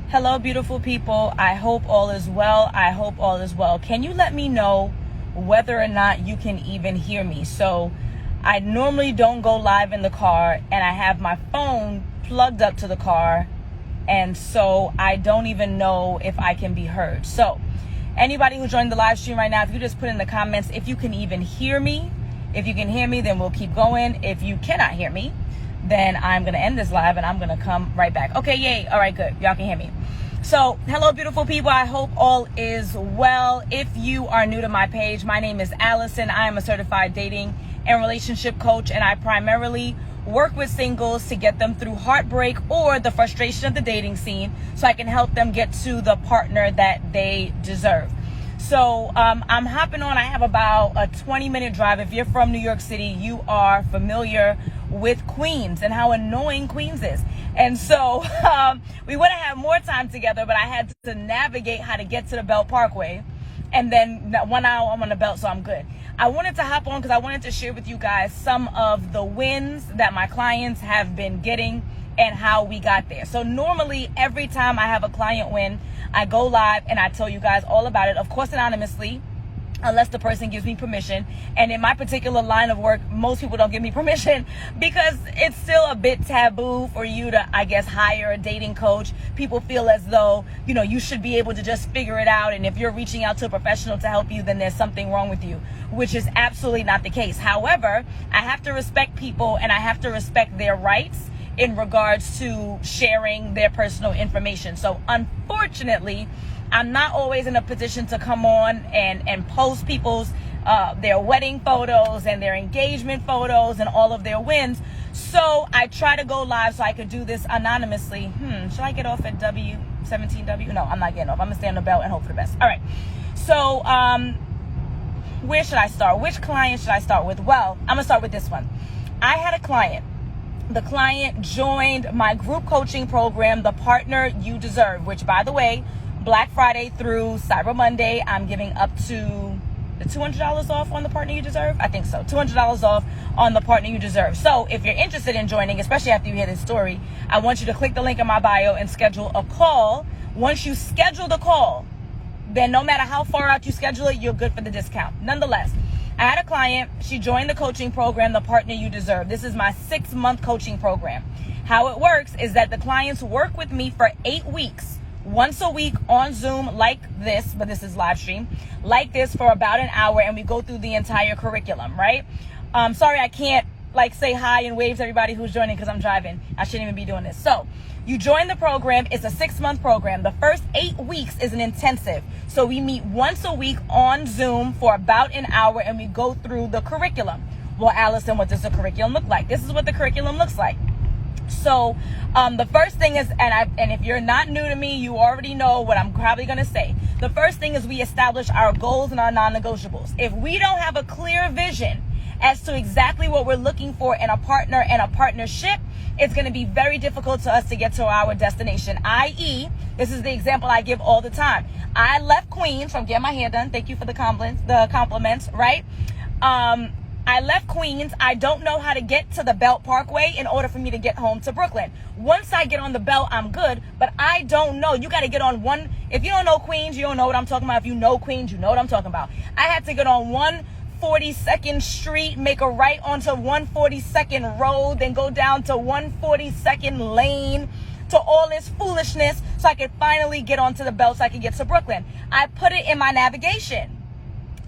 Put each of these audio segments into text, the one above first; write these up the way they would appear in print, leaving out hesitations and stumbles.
Hello, beautiful people. I hope all is well. I hope all is well. Can you let me know whether or not you can even hear me? So I normally don't go live in the car, and I have my phone plugged up to the car, and so I don't even know if I can be heard. So anybody who joined the live stream right now, if you just put in the comments if you can even hear me. If you can hear me, then we'll keep going. If you cannot hear me, then I'm going to end this live and I'm going to come right back. Okay, yay. All right, good. Y'all can hear me. So, hello, beautiful people. I hope all is well. If you are new to my page, my name is Alison. I am a certified dating and relationship coach, and I primarily work with singles to get them through heartbreak or the frustration of the dating scene so I can help them get to the partner that they deserve. So I'm hopping on. I have about a 20-minute drive. If you're from New York City, you are familiar with Queens and how annoying Queens is. And so we would have had more time together, but I had to navigate how to get to the Belt Parkway. And then 1 hour I'm on the Belt, so I'm good. I wanted to hop on because I wanted to share with you guys some of the wins that my clients have been getting and how we got there. So normally every time I have a client win, I go live and I tell you guys all about it, of course anonymously, unless the person gives me permission. And in my particular line of work, most people don't give me permission because it's still a bit taboo for you to, I guess, hire a dating coach. People feel as though, you should be able to just figure it out. And if you're reaching out to a professional to help you, then there's something wrong with you, which is absolutely not the case. However, I have to respect people and I have to respect their rights in regards to sharing their personal information. So unfortunately, I'm not always in a position to come on and post people's their wedding photos and their engagement photos and all of their wins. So I try to go live so I could do this anonymously. Should I get off at W17W? No, I'm not getting off. I'm gonna stay on the Belt and hope for the best. All right. So where should I start? Which client should I start with? Well, I'm gonna start with this one. I had a client. The client joined my group coaching program, The Partner You Deserve, which, by the way, Black Friday through Cyber Monday, I'm giving up to the $200 off on The Partner You Deserve. I think so. $200 off on The Partner You Deserve. So if you're interested in joining, especially after you hear this story, I want you to click the link in my bio and schedule a call. Once you schedule the call, then no matter how far out you schedule it, you're good for the discount. Nonetheless, I had a client. She joined the coaching program, The Partner You Deserve. This is my 6-month coaching program. How it works is that the clients work with me for 8 weeks, once a week on Zoom like this, but this is live stream, like this for about an hour, and we go through the entire curriculum, right? Sorry, I can't say hi and wave to everybody who's joining because I'm driving. I shouldn't even be doing this. So you join the program. It's a 6-month program. The first 8 weeks is an intensive. So we meet once a week on Zoom for about an hour and we go through the curriculum. Well, Alison, what does the curriculum look like? This is what the curriculum looks like. So the first thing is, and if you're not new to me, you already know what I'm probably going to say. The first thing is we establish our goals and our non-negotiables. If we don't have a clear vision as to exactly what we're looking for in a partner and a partnership, it's going to be very difficult to us to get to our destination. I.e., this is the example I give all the time. I left Queens from getting my hair done. Thank you for the compliments, right? I left Queens. I don't know how to get to the Belt Parkway in order for me to get home to Brooklyn. Once I get on the Belt, I'm good, but I don't know. You got to get on one. If you don't know Queens, you don't know what I'm talking about. If you know Queens, you know what I'm talking about. I had to get on 142nd Street, make a right onto 142nd Road, then go down to 142nd Lane, to all this foolishness so I could finally get onto the Belt so I could get to Brooklyn. I put it in my navigation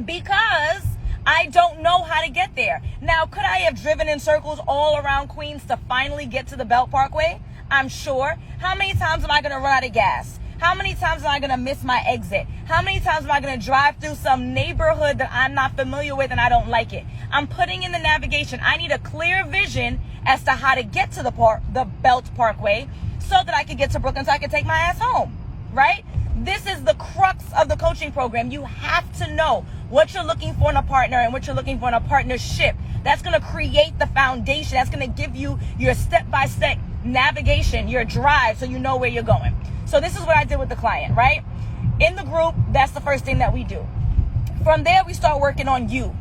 because I don't know how to get there. Now, could I have driven in circles all around Queens to finally get to the Belt Parkway? I'm sure. How many times am I going to run out of gas? How many times am I going to miss my exit? How many times am I going to drive through some neighborhood that I'm not familiar with and I don't like it? I'm putting in the navigation. I need a clear vision as to how to get to the Belt Parkway so that I could get to Brooklyn so I could take my ass home, right? This is the crux of the coaching program. You have to know what you're looking for in a partner and what you're looking for in a partnership. That's going to create the foundation. That's going to give you your step-by-step navigation, your drive, so you know where you're going. So this is what I did with the client, right? In the group, that's the first thing that we do. From there, we start working on you.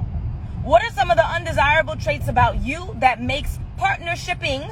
What are some of the undesirable traits about you that makes partnershiping,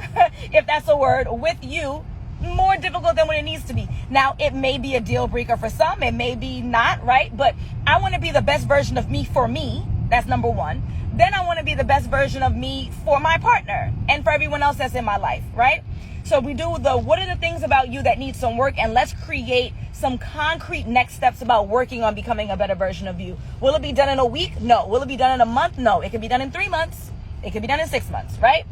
if that's a word, with you more difficult than what it needs to be. Now, it may be a deal breaker for some, it may be not, right? But I want to be the best version of me for me. That's number one. Then I want to be the best version of me for my partner and for everyone else that's in my life, right? So we do the, what are the things about you that need some work, and let's create some concrete next steps about working on becoming a better version of you. Will it be done in a week? No. Will it be done in a month? No. It can be done in 3 months. It can be done in 6 months, right?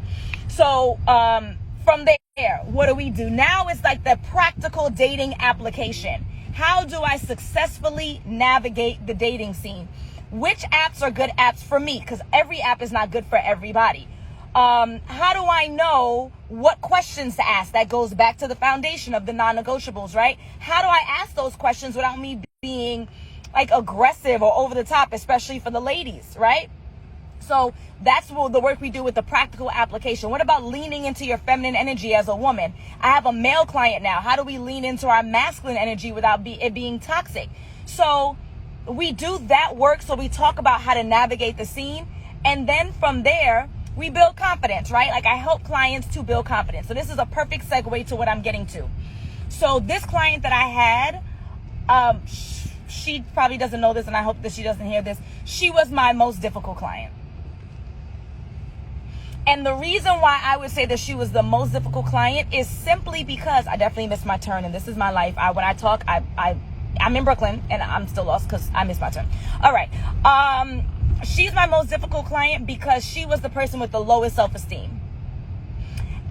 So from there, what do we do? Now it's like the practical dating application. How do I successfully navigate the dating scene? Which apps are good apps for me? Because every app is not good for everybody. How do I know what questions to ask? That goes back to the foundation of the non-negotiables, right? How do I ask those questions without me being like aggressive or over the top, especially for the ladies, right? So that's the work we do with the practical application. What about leaning into your feminine energy as a woman? I have a male client now. How do we lean into our masculine energy without it being toxic? So we do that work. So we talk about how to navigate the scene. And then from there, we build confidence, right? Like I help clients to build confidence. So this is a perfect segue to what I'm getting to. So this client that I had, she probably doesn't know this, and I hope that she doesn't hear this. She was my most difficult client. And the reason why I would say that she was the most difficult client is simply because I definitely missed my turn, and this is my life. When I talk, I'm in Brooklyn, and I'm still lost because I missed my turn. All right. She's my most difficult client because she was the person with the lowest self-esteem.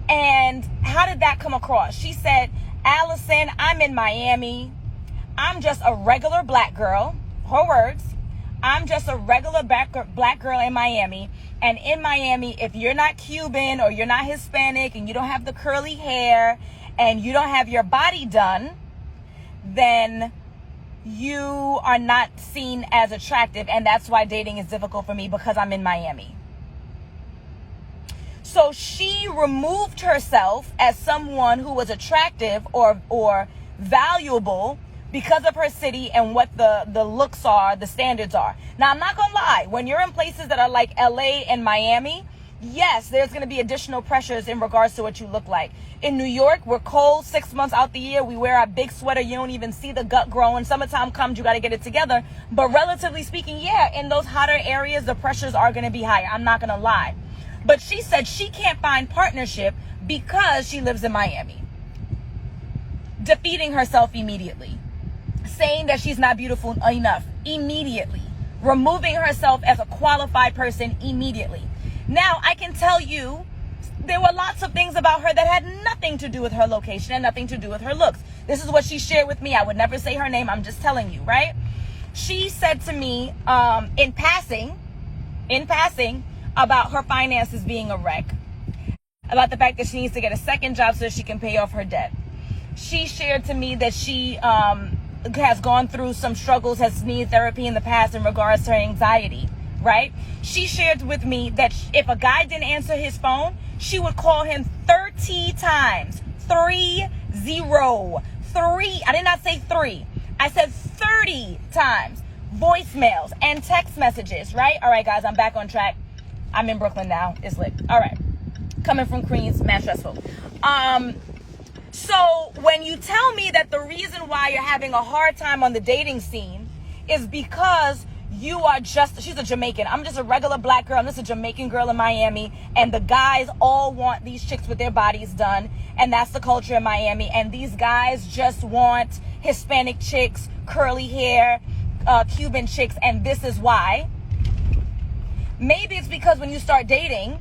And how did that come across? She said, Alison, I'm in Miami. I'm just a regular black girl. Her words. I'm just a regular black girl in Miami. And in Miami, if you're not Cuban or you're not Hispanic and you don't have the curly hair and you don't have your body done, then you are not seen as attractive. And that's why dating is difficult for me, because I'm in Miami. So she removed herself as someone who was attractive or valuable because of her city and what the looks are, the standards are. Now, I'm not going to lie. When you're in places that are like LA and Miami, yes, there's going to be additional pressures in regards to what you look like. In New York, we're cold 6 months out the year. We wear our big sweater. You don't even see the gut growing. Summertime comes, you got to get it together. But relatively speaking, yeah, in those hotter areas, the pressures are going to be higher. I'm not going to lie. But she said she can't find partnership because she lives in Miami. Defeating herself immediately. Saying that she's not beautiful enough immediately. Removing herself as a qualified person immediately. Now, I can tell you there were lots of things about her that had nothing to do with her location and nothing to do with her looks. This is what she shared with me. I would never say her name. I'm just telling you, right? She said to me in passing, about her finances being a wreck. About the fact that she needs to get a second job so she can pay off her debt. She shared to me that she has gone through some struggles, has needed therapy in the past in regards to her anxiety, right? She shared with me that if a guy didn't answer his phone, she would call him 30 times. 30. I did not say 3. I said 30 times. Voicemails and text messages, right? All right, guys, I'm back on track. I'm in Brooklyn now. It's lit. All right. Coming from Queens, mad stressful. So when you tell me that the reason why you're having a hard time on the dating scene is because you are she's a Jamaican. I'm just a regular black girl. I'm just a Jamaican girl in Miami. And the guys all want these chicks with their bodies done. And that's the culture in Miami. And these guys just want Hispanic chicks, curly hair, Cuban chicks. And this is why. Maybe it's because when you start dating,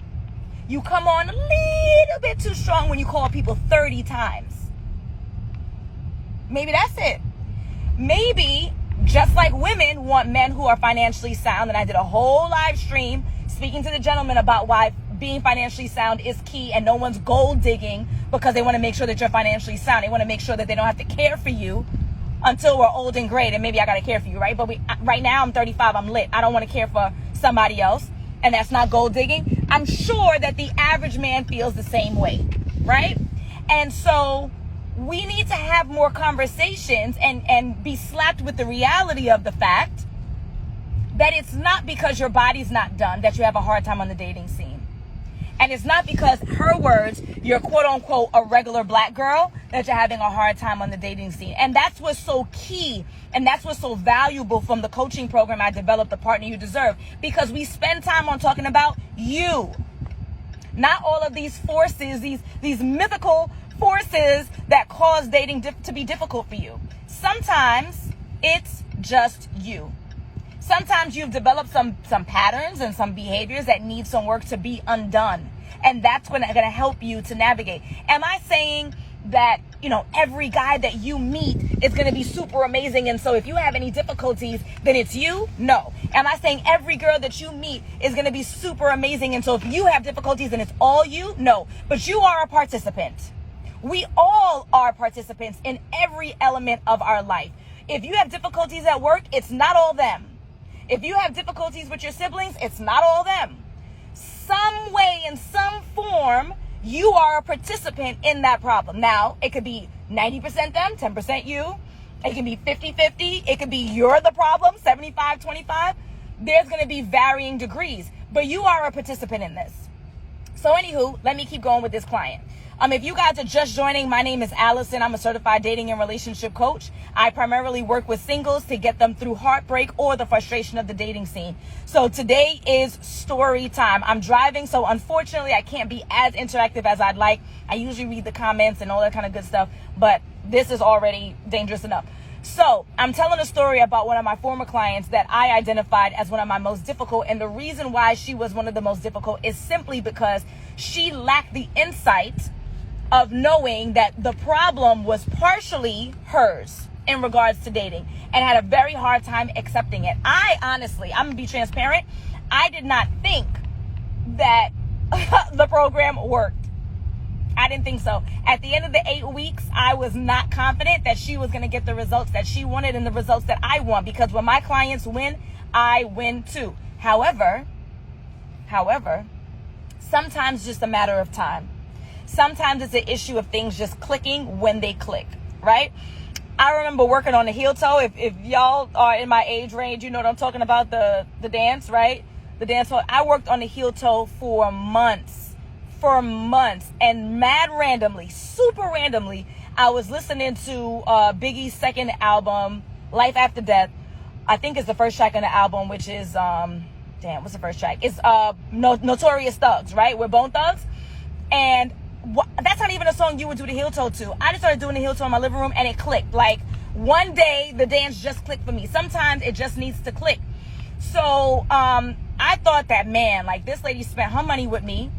you come on a little bit too strong when you call people 30 times. Maybe that's it. Maybe, just like women want men who are financially sound, and I did a whole live stream speaking to the gentleman about why being financially sound is key, and no one's gold digging because they want to make sure that you're financially sound. They want to make sure that they don't have to care for you until we're old and great, and maybe I got to care for you, right? But right now I'm 35, I'm lit. I don't want to care for somebody else, and that's not gold digging. I'm sure that the average man feels the same way, right? And so we need to have more conversations and be slapped with the reality of the fact that it's not because your body's not done that you have a hard time on the dating scene. And it's not because, her words, you're quote unquote a regular black girl that you're having a hard time on the dating scene. And that's what's so key. And that's what's so valuable from the coaching program I developed, The Partner You Deserve. Because we spend time on talking about you. Not all of these forces, these mythical forces that cause dating to be difficult for you. Sometimes it's just you. Sometimes you've developed some patterns and some behaviors that need some work to be undone. And that's going to help you to navigate. Am I saying that, every guy that you meet is going to be super amazing, and so if you have any difficulties, then it's you? No. Am I saying every girl that you meet is going to be super amazing, and so if you have difficulties, then it's all you? No. But you are a participant. We all are participants in every element of our life. If you have difficulties at work, it's not all them. If you have difficulties with your siblings, it's not all them. Some way, in some form, you are a participant in that problem. Now, it could be 90% them, 10% you. It can be 50-50. It could be you're the problem, 75-25. There's going to be varying degrees, but you are a participant in this. So anywho, let me keep going with this client. If you guys are just joining, my name is Alison. I'm a certified dating and relationship coach. I primarily work with singles to get them through heartbreak or the frustration of the dating scene. So today is story time. I'm driving, so unfortunately I can't be as interactive as I'd like. I usually read the comments and all that kind of good stuff, but this is already dangerous enough. So I'm telling a story about one of my former clients that I identified as one of my most difficult. And the reason why she was one of the most difficult is simply because she lacked the insight of knowing that the problem was partially hers in regards to dating, and had a very hard time accepting it. I honestly, I'm gonna be transparent, I did not think that the program worked. I didn't think so. At the end of the 8 weeks, I was not confident that she was going to get the results that she wanted and the results that I want, because when my clients win, I win too. However, sometimes it's just a matter of time. Sometimes it's an issue of things just clicking when they click, right? I remember working on the heel toe. If y'all are in my age range, you know what I'm talking about, the dance, right? The dance. I worked on the heel toe for months, and mad randomly, super randomly, I was listening to Biggie's second album, Life After Death. I think it's the first track on the album, which is, what's the first track? It's Notorious Thugs, right? We're Bone Thugs. And that's not even a song you would do the heel toe to. I just started doing the heel toe in my living room, and it clicked. Like, one day, the dance just clicked for me. Sometimes it just needs to click. So I thought that, man, like, this lady spent her money with me.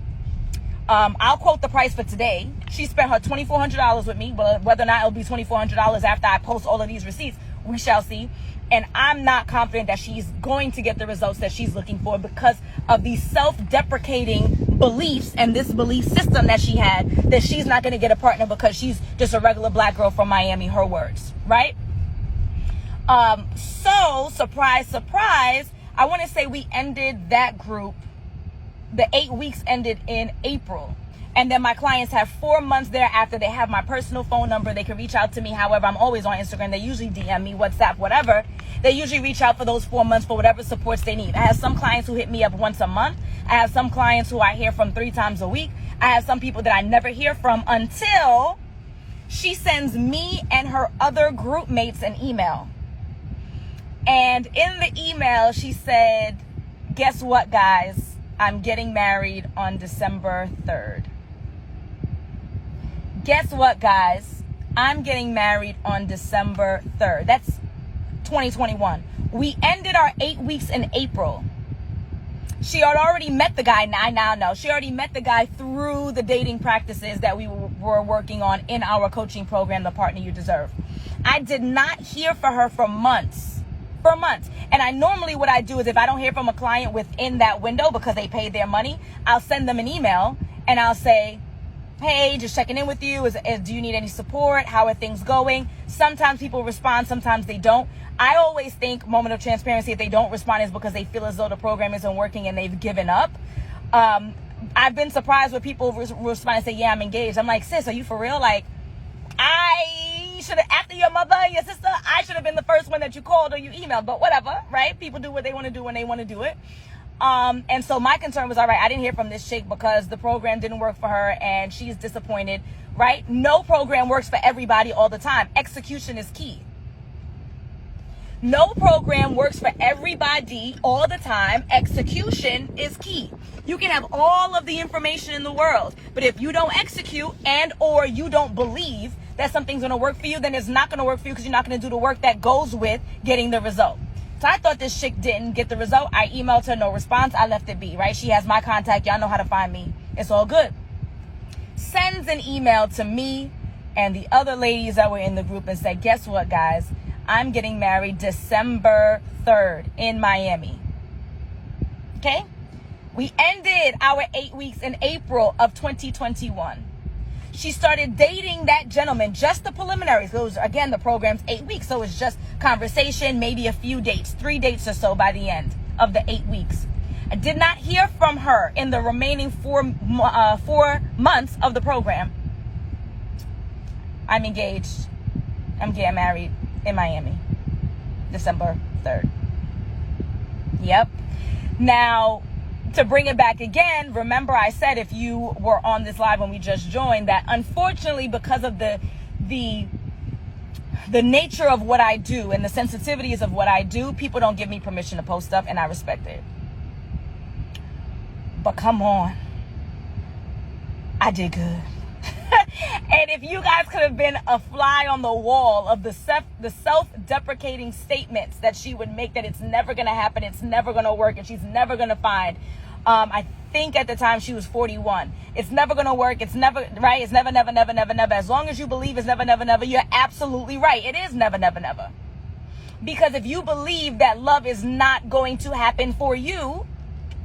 I'll quote the price for today. She spent her $2,400 with me, but whether or not it'll be $2,400 after I post all of these receipts, we shall see. And I'm not confident that she's going to get the results that she's looking for because of these self-deprecating beliefs and this belief system that she had, that she's not going to get a partner because she's just a regular black girl from Miami, her words, right? So surprise, surprise, I want to say we ended that group. The 8 weeks ended in April. And then my clients have 4 months thereafter. They have my personal phone number. They can reach out to me. However, I'm always on Instagram. They usually DM me, WhatsApp, whatever. They usually reach out for those 4 months for whatever supports they need. I have some clients who hit me up once a month. I have some clients who I hear from 3 times a week. I have some people that I never hear from until she sends me and her other group mates an email. And in the email, she said, guess what, guys? I'm getting married on December 3rd. Guess what, guys? I'm getting married on December 3rd. That's 2021. We ended our 8 weeks in April. She had already met the guy. I now know. She already met the guy through the dating practices that we were working on in our coaching program, The Partner You Deserve. I did not hear from her for months. And I normally, what I do is if I don't hear from a client within that window because they paid their money, I'll send them an email and I'll say, hey, just checking in with you. Do you need any support? How are things going? Sometimes people respond, sometimes they don't. I always think, moment of transparency, if they don't respond is because they feel as though the program isn't working and they've given up. I've been surprised when people respond and say, yeah, I'm engaged. I'm like, sis, are you for real? Like, I should have, after your mother and your sister, I should have been the first one that you called or you emailed, but whatever, right? People do what they want to do when they want to do it. And so my concern was, all right, I didn't hear from this chick because the program didn't work for her and she's disappointed, right? No program works for everybody all the time. Execution is key. No program works for everybody all the time. Execution is key. You can have all of the information in the world, but if you don't execute and or you don't believe that something's going to work for you, then it's not going to work for you because you're not going to do the work that goes with getting the result. So I thought this chick didn't get the result. I emailed her, no response. I left it be, right? She has my contact. Y'all know how to find me. It's all good. Sends an email to me and the other ladies that were in the group and said, guess what, guys? I'm getting married December 3rd in Miami. Okay? We ended our 8 weeks in April of 2021. She started dating that gentleman, just the preliminaries. Those, again, the program's 8 weeks, so it's just conversation, maybe a few dates, 3 dates or so by the end of the 8 weeks. I did not hear from her in the remaining 4 months of the program. I'm engaged. I'm getting married in Miami, December 3rd. Yep. Now, to bring it back again, remember I said, if you were on this live when we just joined, that unfortunately because of the nature of what I do and the sensitivities of what I do, people don't give me permission to post stuff, and I respect it. But come on, I did good. And if you guys could have been a fly on the wall of the self-deprecating statements that she would make, that it's never going to happen, it's never going to work, and she's never going to find. I think at the time she was 41. It's never going to work. It's never, right? It's never, never, never, never, never. As long as you believe it's never, never, never, you're absolutely right. It is never, never, never. Because if you believe that love is not going to happen for you,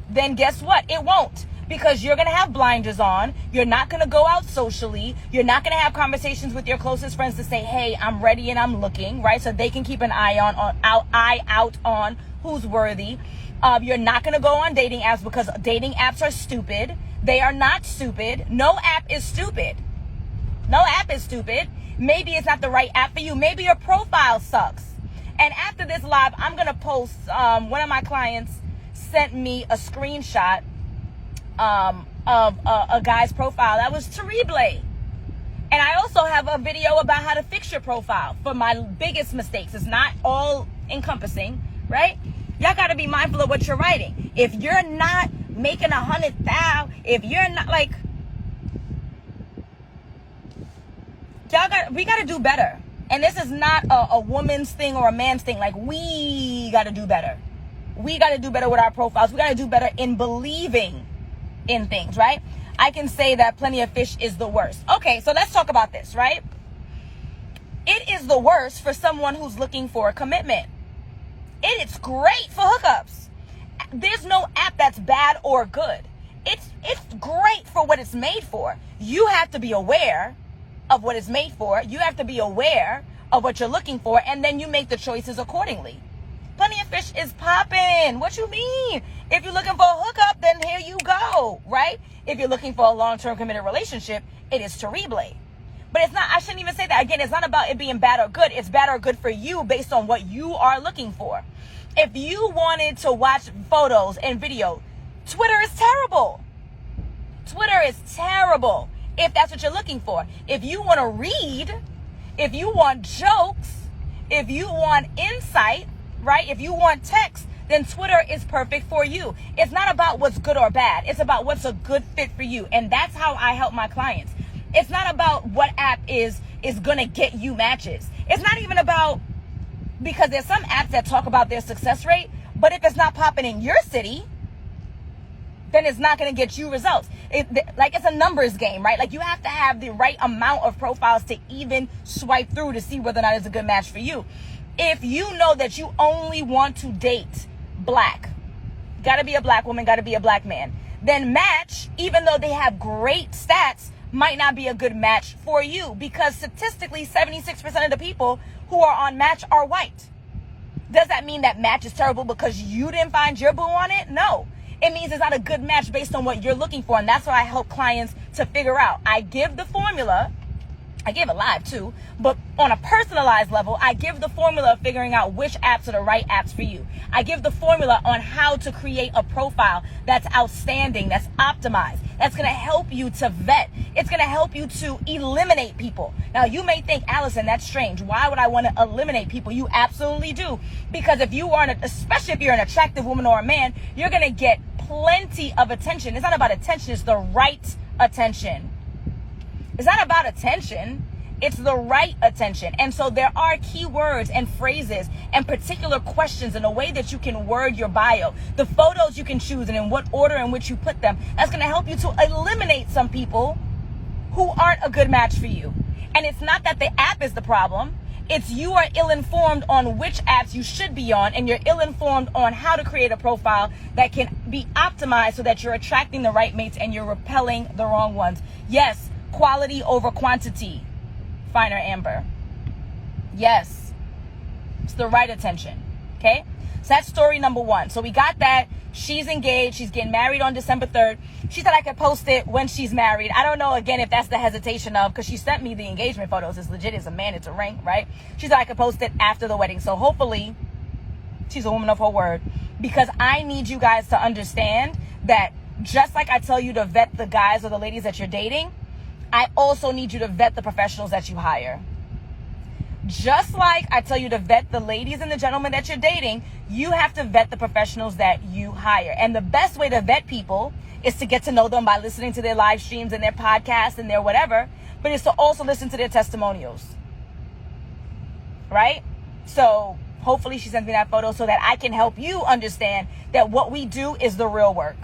then guess what? It won't. Because you're going to have blinders on. You're not going to go out socially. You're not going to have conversations with your closest friends to say, hey, I'm ready and I'm looking, right? So they can keep an eye out on who's worthy. You're not going to go on dating apps because dating apps are stupid. They are not stupid. No app is stupid. No app is stupid. Maybe it's not the right app for you. Maybe your profile sucks. And after this live, I'm going to post, one of my clients sent me a screenshot of a guy's profile that was terrible. And I also have a video about how to fix your profile for my biggest mistakes. It's not all encompassing, right? Y'all got to be mindful of what you're writing. If you're not making 100,000, if you're not like, we got to do better. And this is not a woman's thing or a man's thing. Like, we got to do better. We got to do better with our profiles. We got to do better in believing in things, right? I can say that Plenty of Fish is the worst. Okay, so let's talk about this, right? It is the worst for someone who's looking for a commitment. It's great for hookups. There's no app that's bad or good. It's great for what it's made for. You have to be aware of what it's made for. You have to be aware of what you're looking for, and then you make the choices accordingly. Plenty of Fish is popping. What you mean? If you're looking for a hookup, then here you go, right? If you're looking for a long-term committed relationship, it is terrible. But it's not, I shouldn't even say that. Again, it's not about it being bad or good. It's bad or good for you based on what you are looking for. If you wanted to watch photos and video, Twitter is terrible. Twitter is terrible if that's what you're looking for. If you want to read, if you want jokes, if you want insight, right? If you want text, then Twitter is perfect for you. It's not about what's good or bad. It's about what's a good fit for you. And that's how I help my clients. It's not about what app is going to get you matches. It's not even about, because there's some apps that talk about their success rate, but if it's not popping in your city, then it's not going to get you results. It's a numbers game, right? Like, you have to have the right amount of profiles to even swipe through to see whether or not it's a good match for you. If you know that you only want to date black, gotta be a black woman, gotta be a black man, then Match, even though they have great stats, might not be a good match for you, because statistically 76% of the people who are on Match are white. Does that mean that Match is terrible because you didn't find your boo on it? No. It means it's not a good match based on what you're looking for, and that's what I help clients to figure out. I give the formula, I give it live too, but on a personalized level, I give the formula of figuring out which apps are the right apps for you. I give the formula on how to create a profile that's outstanding, that's optimized, that's going to help you to vet. It's going to help you to eliminate people. Now, you may think, Alison, that's strange. Why would I want to eliminate people? You absolutely do. Because if you are, especially if you're an attractive woman or a man, you're going to get plenty of attention. It's not about attention. It's the right attention. It's not about attention. It's the right attention. And so there are keywords and phrases and particular questions and the way that you can word your bio, the photos you can choose and in what order in which you put them. That's going to help you to eliminate some people who aren't a good match for you. And it's not that the app is the problem. It's you are ill-informed on which apps you should be on, and you're ill-informed on how to create a profile that can be optimized so that you're attracting the right mates and you're repelling the wrong ones. Yes. Quality over quantity. Finer Amber. Yes. It's the right attention. Okay? So that's story number one. So we got that. She's engaged. She's getting married on December 3rd. She said I could post it when she's married. I don't know, again, if that's the hesitation of, because she sent me the engagement photos. It's legit. It's a man. It's a ring, right? She said I could post it after the wedding. So hopefully she's a woman of her word, because I need you guys to understand that just like I tell you to vet the guys or the ladies that you're dating, I also need you to vet the professionals that you hire. Just like I tell you to vet the ladies and the gentlemen that you're dating, you have to vet the professionals that you hire. And the best way to vet people is to get to know them by listening to their live streams and their podcasts and their whatever, but it's to also listen to their testimonials. Right? So hopefully she sends me that photo so that I can help you understand that what we do is the real work.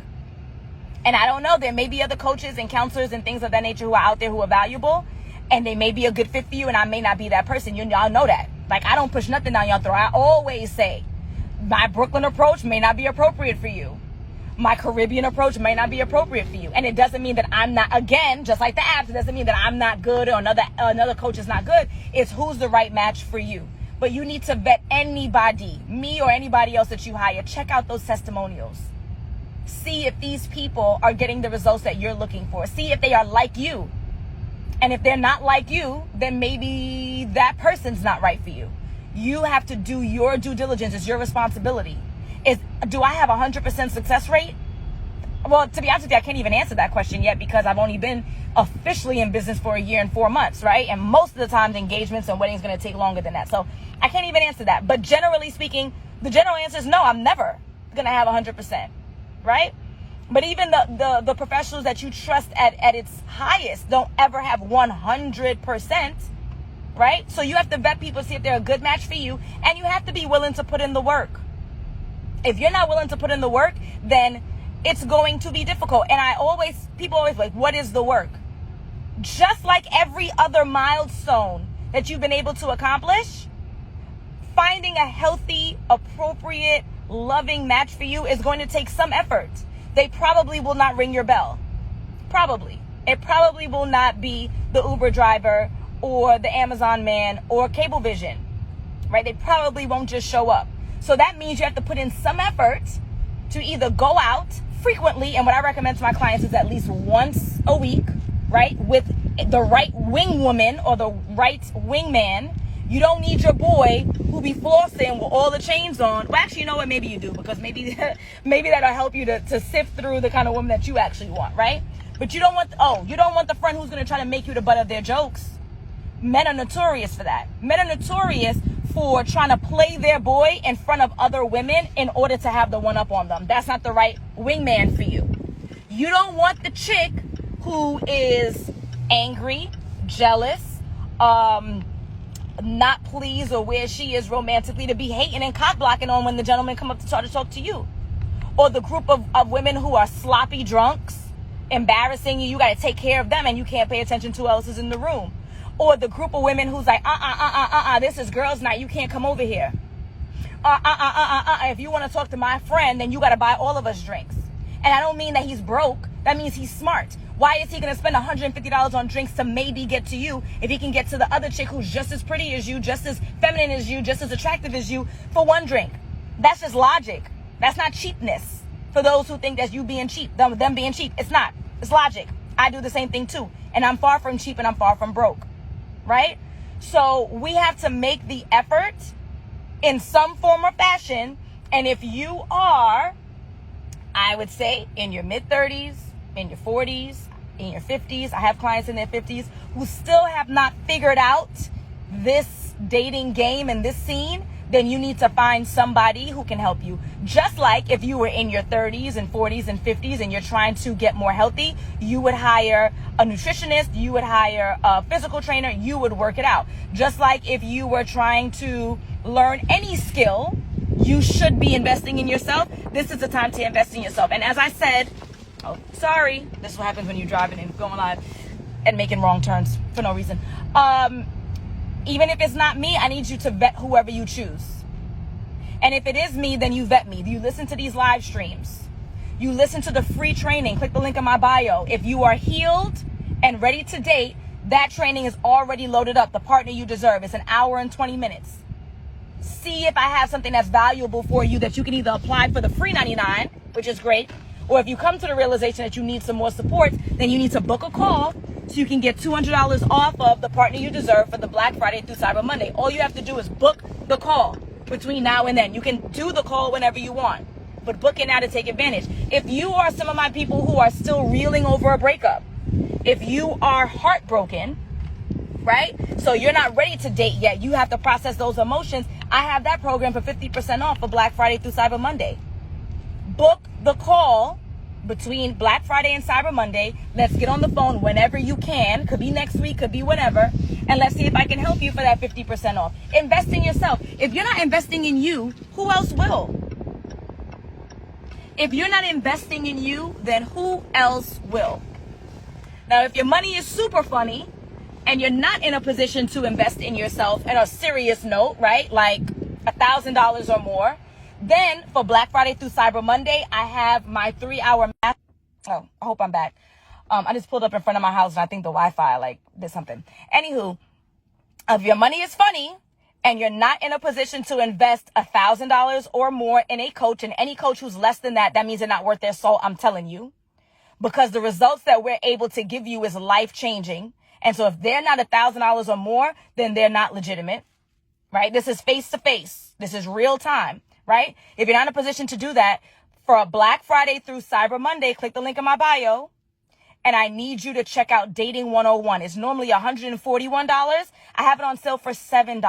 And I don't know, there may be other coaches and counselors and things of that nature who are out there who are valuable, and they may be a good fit for you, and I may not be that person. Y'all know that. Like, I don't push nothing down y'all throat. I always say, my Brooklyn approach may not be appropriate for you. My Caribbean approach may not be appropriate for you. And it doesn't mean that I'm not, again, just like the apps, it doesn't mean that I'm not good or another coach is not good. It's who's the right match for you. But you need to vet anybody, me or anybody else that you hire. Check out those testimonials. See if these people are getting the results that you're looking for. See if they are like you. And if they're not like you, then maybe that person's not right for you. You have to do your due diligence. It's your responsibility. Do I have 100% success rate? Well, to be honest with you, I can't even answer that question yet because I've only been officially in business for 1 year and 4 months, right? And most of the time, the engagements and weddings are going to take longer than that. So I can't even answer that. But generally speaking, the general answer is no, I'm never going to have 100%. Right? But even the professionals that you trust at its highest don't ever have 100%, right? So you have to vet people, see if they're a good match for you, and you have to be willing to put in the work. If you're not willing to put in the work, then it's going to be difficult. And people always like, what is the work? Just like every other milestone that you've been able to accomplish, finding a healthy, appropriate, loving match for you is going to take some effort. They probably will not ring your bell. Probably. It probably will not be the Uber driver or the Amazon man or Cablevision, right? They probably won't just show up. So that means you have to put in some effort to either go out frequently, and what I recommend to my clients is at least once a week, right? With the right wing woman or the right wingman. You don't need your boy who be flossing with all the chains on. Well, actually, you know what? Maybe you do, because maybe that'll help you to sift through the kind of woman that you actually want, right? But you don't want the friend who's going to try to make you the butt of their jokes. Men are notorious for that. Men are notorious for trying to play their boy in front of other women in order to have the one up on them. That's not the right wingman for you. You don't want the chick who is angry, jealous, not pleased or where she is romantically to be hating and cock blocking on when the gentleman come up to try to talk to you. Or the group of women who are sloppy drunks, embarrassing you. You got to take care of them and you can't pay attention to who else is in the room. Or the group of women who's like, this is girls' night. You can't come over here. If you want to talk to my friend, then you got to buy all of us drinks. And I don't mean that he's broke. That means he's smart. Why is he going to spend $150 on drinks to maybe get to you if he can get to the other chick who's just as pretty as you, just as feminine as you, just as attractive as you for one drink? That's just logic. That's not cheapness. For those who think that's you being cheap, them being cheap. It's not. It's logic. I do the same thing too. And I'm far from cheap and I'm far from broke. right? So we have to make the effort in some form or fashion. And if you are, I would say, in your mid-30s, in your 40s, in your 50s, I have clients in their 50s who still have not figured out this dating game and this scene, then you need to find somebody who can help you. Just like if you were in your 30s and 40s and 50s and you're trying to get more healthy, you would hire a nutritionist, you would hire a physical trainer, you would work it out. Just like if you were trying to learn any skill, you should be investing in yourself. This is the time to invest in yourself. And as I said, oh, sorry, this is what happens when you're driving and going live and making wrong turns for no reason. Even if it's not me, I need you to vet whoever you choose. And if it is me, then you vet me. You listen to these live streams. You listen to the free training. Click the link in my bio. If you are healed and ready to date, that training is already loaded up. The partner you deserve. It's an hour and 20 minutes. See if I have something that's valuable for you that you can either apply for the free 99, which is great, or if you come to the realization that you need some more support, then you need to book a call so you can get $200 off of the partner you deserve for the Black Friday through Cyber Monday. All you have to do is book the call between now and then. You can do the call whenever you want, but book it now to take advantage. If you are some of my people who are still reeling over a breakup, if you are heartbroken, right? So you're not ready to date yet. You have to process those emotions. I have that program for 50% off for Black Friday through Cyber Monday. Book the call between Black Friday and Cyber Monday. Let's get on the phone whenever you can. Could be next week, could be whenever. And let's see if I can help you for that 50% off. Invest in yourself. If you're not investing in you, who else will? If you're not investing in you, then who else will? Now, if your money is super funny and you're not in a position to invest in yourself on a serious note, right? Like $1,000 or more, then for Black Friday through Cyber Monday, I have my 3-hour math. Oh, I hope I'm back. I just pulled up in front of my house and I think the Wi-Fi did something. Anywho, if your money is funny and you're not in a position to invest $1,000 or more in a coach, and any coach who's less than that, that means they're not worth their salt, I'm telling you. Because the results that we're able to give you is life-changing. And so if they're not $1,000 or more, then they're not legitimate, right? This is face-to-face. This is real time. Right? If you're not in a position to do that, for a Black Friday through Cyber Monday, click the link in my bio. And I need you to check out Dating 101. It's normally $141. I have it on sale for $7.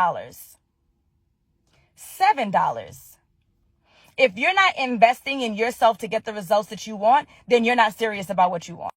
$7. If you're not investing in yourself to get the results that you want, then you're not serious about what you want.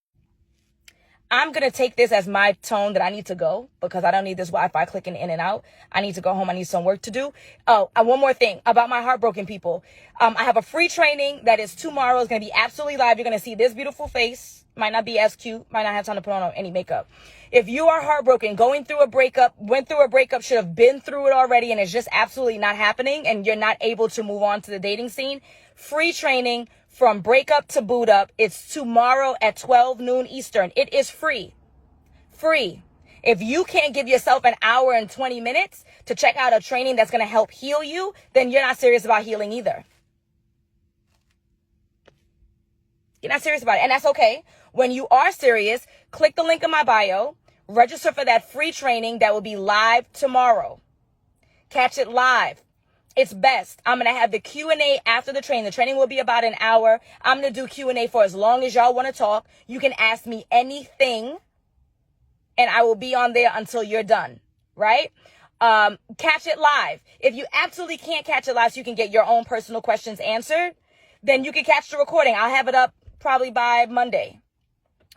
I'm going to take this as my tone that I need to go because I don't need this Wi-Fi clicking in and out. I need to go home. I need some work to do. Oh, and one more thing about my heartbroken people. I have a free training that is tomorrow. It's going to be absolutely live. You're going to see this beautiful face. Might not be as cute. Might not have time to put on any makeup. If you are heartbroken, going through a breakup, went through a breakup, should have been through it already, and it's just absolutely not happening, and you're not able to move on to the dating scene, free training from breakup to boot up. It's tomorrow at 12 noon Eastern. It is free. Free. If you can't give yourself an hour and 20 minutes to check out a training that's going to help heal you, then you're not serious about healing either. You're not serious about it. And that's okay. When you are serious, click the link in my bio. Register for that free training that will be live tomorrow. Catch it live. It's best. I'm going to have the Q&A after the training. The training will be about an hour. I'm going to do Q&A for as long as y'all want to talk. You can ask me anything, and I will be on there until you're done, right? Catch it live. If you absolutely can't catch it live so you can get your own personal questions answered, then you can catch the recording. I'll have it up probably by Monday.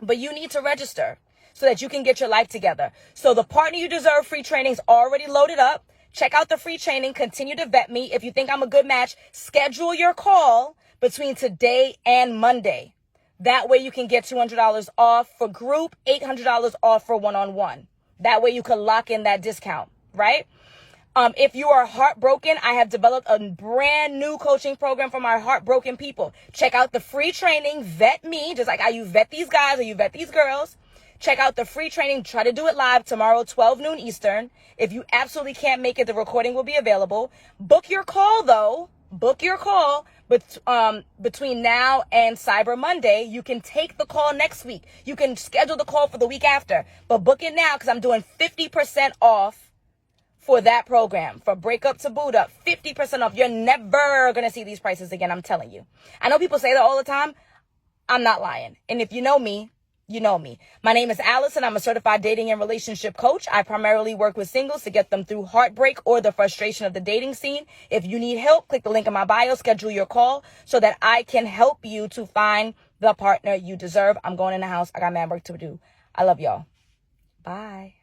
But you need to register so that you can get your life together. So the Partner You Deserve free training is already loaded up. Check out the free training. Continue to vet me. If you think I'm a good match, schedule your call between today and Monday. That way you can get $200 off for group, $800 off for one-on-one. That way you can lock in that discount, right? If you are heartbroken, I have developed a brand new coaching program for my heartbroken people. Check out the free training. Vet me, just like how you vet these guys or you vet these girls. Check out the free training. Try to do it live tomorrow, 12 noon Eastern. If you absolutely can't make it, the recording will be available. Book your call, though. book your call, but between now and Cyber Monday. You can take the call next week. You can schedule the call for the week after, but book it now because I'm doing 50% off for that program. For Breakup to Boot Up, 50% off. You're never going to see these prices again, I'm telling you. I know people say that all the time. I'm not lying. And if you know me, you know me. My name is Alison. I'm a certified dating and relationship coach. I primarily work with singles to get them through heartbreak or the frustration of the dating scene. If you need help, click the link in my bio, schedule your call so that I can help you to find the partner you deserve. I'm going in the house. I got mad work to do. I love y'all. Bye.